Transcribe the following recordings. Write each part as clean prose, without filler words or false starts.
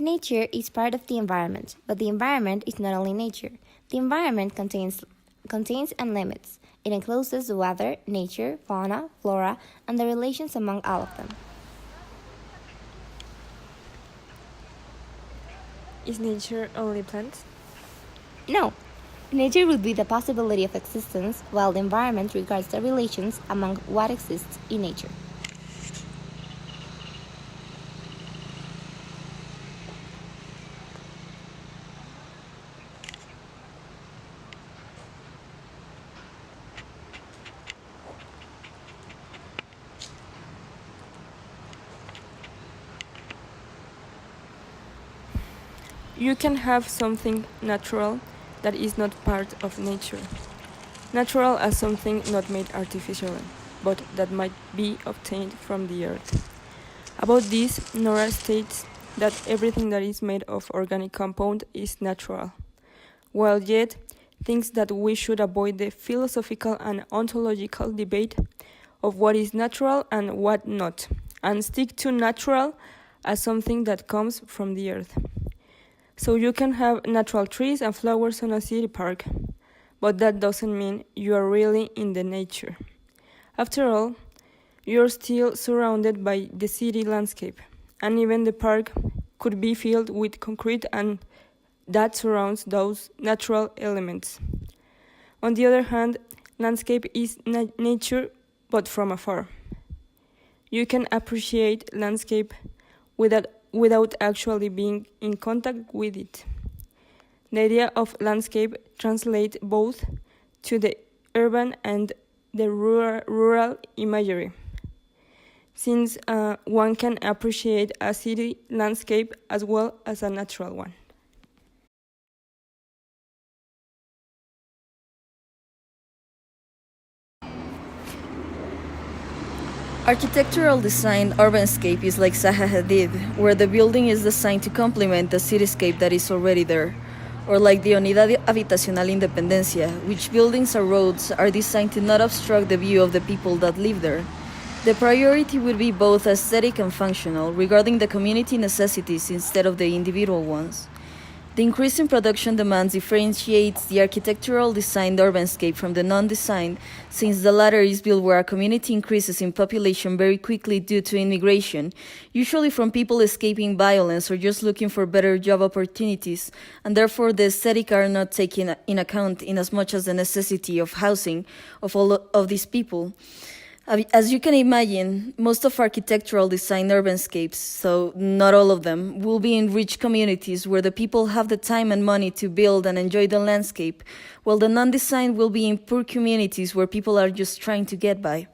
Nature is part of the environment, but the environment is not only nature. The environment contains and limits. It encloses the weather, nature, fauna, flora, and the relations among all of them. Is nature only plants? No. Nature would be the possibility of existence, while the environment regards the relations among what exists in nature. You can have something natural that is not part of nature. Natural as something not made artificially, but that might be obtained from the earth. About this, Nora states that everything that is made of organic compound is natural, while yet thinks that we should avoid the philosophical and ontological debate of what is natural and what not, and stick to natural as something that comes from the earth. So you can have natural trees and flowers on a city park, but that doesn't mean you are really in the nature. After all, you're still surrounded by the city landscape, and even the park could be filled with concrete and that surrounds those natural elements. On the other hand, landscape is nature, but from afar. You can appreciate landscape without actually being in contact with it. The idea of landscape translates both to the urban and the rural imagery, since one can appreciate a city landscape as well as a natural one. Architectural design urbanscape is like Zaha Hadid, where the building is designed to complement the cityscape that is already there. Or like the Unidad Habitacional Independencia, which buildings or roads are designed to not obstruct the view of the people that live there. The priority would be both aesthetic and functional, regarding the community necessities instead of the individual ones. The increase in production demands differentiates the architectural designed urbanscape from the non-designed, since the latter is built where a community increases in population very quickly due to immigration, usually from people escaping violence or just looking for better job opportunities, and therefore the aesthetic are not taken in account in as much as the necessity of housing of all of these people. As you can imagine, most of architectural design urbanscapes, so not all of them, will be in rich communities where the people have the time and money to build and enjoy the landscape, while the non-designed will be in poor communities where people are just trying to get by.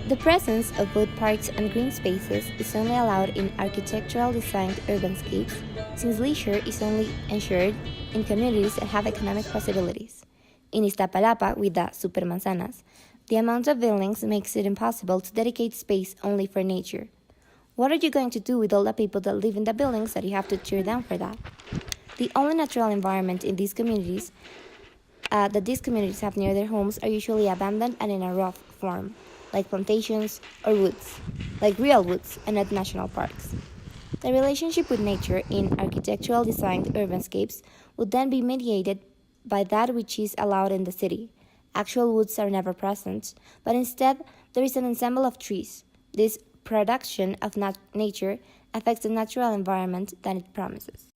The presence of both parks and green spaces is only allowed in architectural designed urbanscapes, since leisure is only ensured in communities that have economic possibilities. In Iztapalapa, with the supermanzanas, the amount of buildings makes it impossible to dedicate space only for nature. What are you going to do with all the people that live in the buildings that you have to tear down for that? The only natural environment in these communities that these communities have near their homes are usually abandoned and in a rough form, like plantations or woods, like real woods and not national parks. The relationship with nature in architectural designed urbanscapes would then be mediated by that which is allowed in the city. Actual woods are never present, but instead there is an ensemble of trees. This production of nature affects the natural environment that it promises.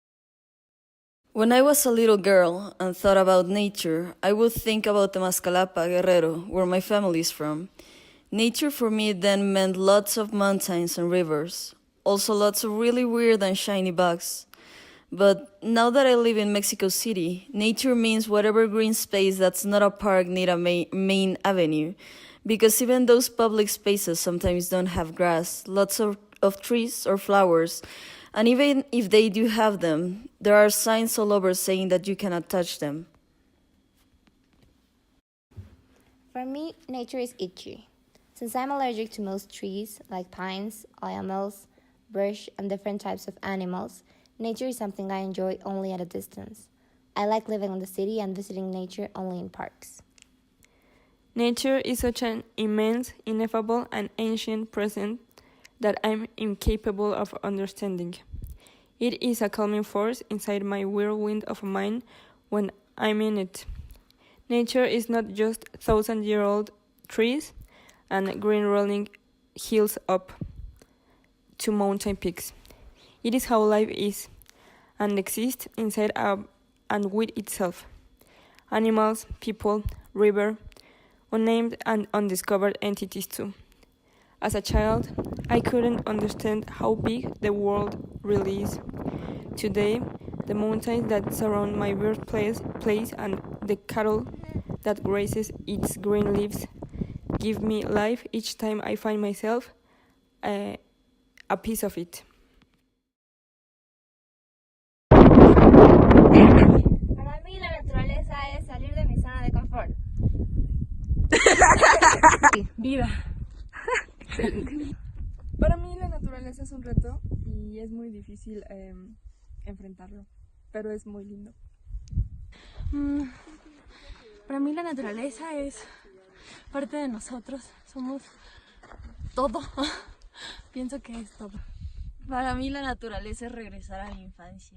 When I was a little girl and thought about nature, I would think about Temascalapa, Guerrero, where my family is from. Nature for me then meant lots of mountains and rivers, also lots of really weird and shiny bugs. But now that I live in Mexico City, nature means whatever green space that's not a park near a main avenue. Because even those public spaces sometimes don't have grass, lots of trees or flowers. And even if they do have them, there are signs all over saying that you cannot touch them. For me, nature is itchy. Since I'm allergic to most trees, like pines, lianos, birch, and different types of animals, nature is something I enjoy only at a distance. I like living in the city and visiting nature only in parks. Nature is such an immense, ineffable, and ancient present that I'm incapable of understanding. It is a calming force inside my whirlwind of mind when I'm in it. Nature is not just thousand-year-old trees and green rolling hills up to mountain peaks. It is how life is and exists inside and with itself. Animals, people, river, unnamed and undiscovered entities too. As a child, I couldn't understand how big the world really is. Today, the mountains that surround my birthplace and the cattle that grazes its green leaves give me life each time I find myself a piece of it. Para mí la naturaleza es salir de mi zona de confort. Vida. Para mí la naturaleza es un reto y es muy difícil enfrentarlo, pero es muy lindo. Para mí la naturaleza es parte de nosotros, somos todo. Pienso que es todo. Para mí la naturaleza es regresar a la infancia.